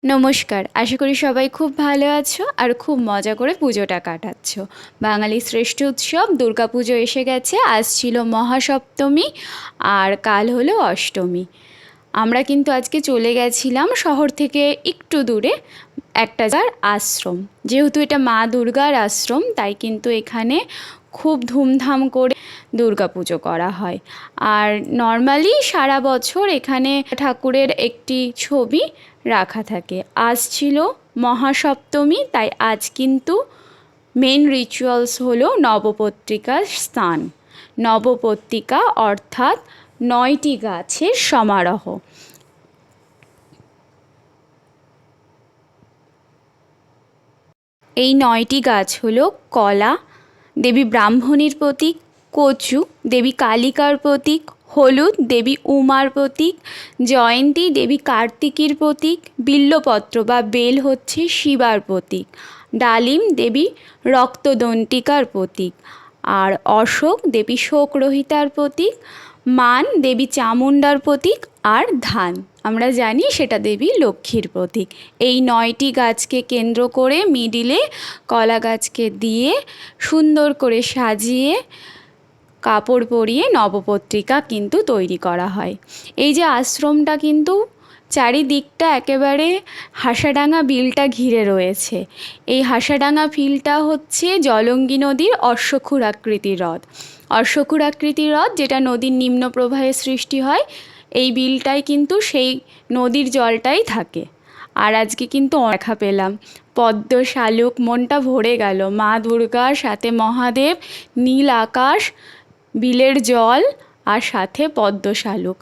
নমস্কার, আশা করি সবাই খুব ভালো আছো আর খুব মজা করে পুজোটা কাটাচ্ছ। বাঙালির শ্রেষ্ঠ উৎসব দুর্গাপুজো এসে গেছে। আজ ছিল মহাসপ্তমী আর কাল হলো অষ্টমী। আমরা কিন্তু আজকে চলে গেছিলাম শহর থেকে একটু দূরে একটা যার আশ্রম। যেহেতু এটা মা দুর্গার আশ্রম, তাই কিন্তু এখানে খুব ধুমধাম করে দুর্গাপুজো করা হয়। আর নর্মালি সারা বছর এখানে ঠাকুরের একটি ছবি রাখা থাকে। আজ ছিল মহাসপ্তমী, তাই আজ কিন্তু মেন রিচুয়ালস হলো নবপত্রিকার স্থান। নবপত্রিকা অর্থাৎ 9টি গাছের সমারোহ। এই 9টি গাছ হলো কলা দেবী ব্রাহ্মণীর প্রতীক, কচু দেবী কালিকার প্রতীক, হলুদ দেবী উমার প্রতীক, জয়ন্তী দেবী কার্তিকীর প্রতীক, বিল্বপত্র বা বেল হচ্ছে শিবার প্রতীক, ডালিম দেবী রক্তদণ্ডিকার প্রতীক, আর অশোক দেবী শোকরহিতার প্রতীক, মান দেবী চামুণ্ডার প্রতীক, আর ধান আমরা জানি সেটা দেবী লক্ষ্মীর প্রতীক। এই 9টি গাছকে কেন্দ্র করে মিডিলে কলা গাছকে দিয়ে সুন্দর করে সাজিয়ে কাপড় পরিয়ে নবপত্রিকা কিন্তু তৈরি করা হয়। এই যে আশ্রমটা কিন্তু চারিদিকটা একেবারে হাসাডাঙ্গা বিলটা ঘিরে রয়েছে। এই হাসাডাঙ্গা বিলটা হচ্ছে জলঙ্গি নদীর অশ্বক্ষুরাকৃতির হ্রদ। অশ্বক্ষুরাকৃতির হ্রদ যেটা নদীর নিম্ন প্রবাহে সৃষ্টি হয়, এই বিলটাই কিন্তু সেই নদীর জলটাই থাকে। আর আজকে কিন্তু দেখা পেলাম পদ্ম শালুক, মনটা ভরে গেল। মা দুর্গার সাথে মহাদেব, নীল আকাশ, বিলের জল আর সাথে পদ্ম শালুক,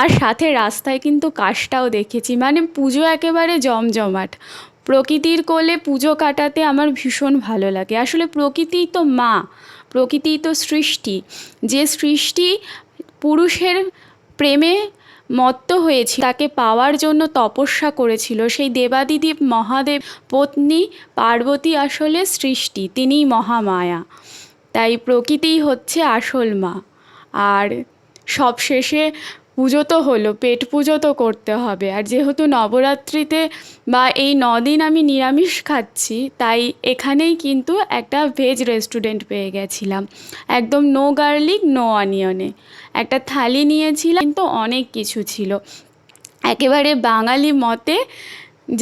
আর সাথে রাস্তায় কিন্তু কাশটাও দেখেছি। মানে পুজো একেবারে জমজমাট। প্রকৃতির কোলে পুজো কাটাতে আমার ভীষণ ভালো লাগে। আসলে প্রকৃতিই তো মা, প্রকৃতিই তো সৃষ্টি। যে সৃষ্টি পুরুষের প্রেমে মত্ত হয়েছিল, তাকে পাওয়ার জন্য তপস্যা করেছিল, সেই দেবাদিদেব মহাদেব পত্নী পার্বতী আসলে সৃষ্টি, তিনিই মহামায়া। তাই প্রকৃতিই হচ্ছে আসল মা। আর সবশেষে পুজো তো হলো, পেট পুজো তো করতে হবে। আর যেহেতু নবরাত্রিতে বা এই 9 দিন আমি নিরামিষ খাচ্ছি, তাই এখানেই কিন্তু একটা ভেজ রেস্টুরেন্ট পেয়ে গেছিলাম, একদম নো গার্লিক নো অনিয়নে। একটা থালি নিয়েছিলাম, কিন্তু অনেক কিছু ছিল একেবারে বাঙালি মতে,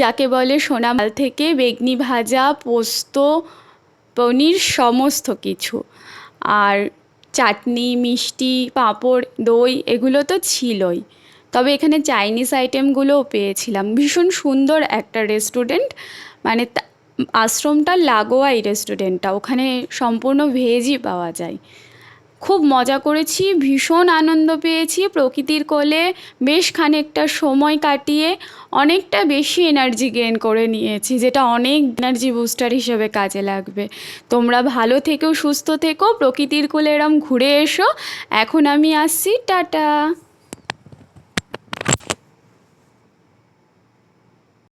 যাকে বলে সোনা মাল থেকে বেগনি ভাজা, পোস্ত, পনির, সমস্ত কিছু। আর চাটনি, মিষ্টি, পাঁপড়, দই এগুলো তো ছিলই। তবে এখানে চাইনিজ আইটেমগুলোও পেয়েছিলাম। ভীষণ সুন্দর একটা রেস্টুরেন্ট, মানে আশ্রমটার লাগোয়া এই রেস্টুরেন্টটা, ওখানে সম্পূর্ণ ভেজই পাওয়া যায়। খুব মজা করেছি, ভীষণ আনন্দ পেয়েছি। প্রকৃতির কোলে বেশ খানিকটা সময় কাটিয়ে অনেকটা বেশি এনার্জি গেইন করে নিয়েছি, যেটা অনেক এনার্জি বুস্টার হিসেবে কাজে লাগবে। তোমরা ভালো থেকো, সুস্থ থেকো, প্রকৃতির কোলে এরম ঘুরে এসো। এখন আমি আসছি, টাটা।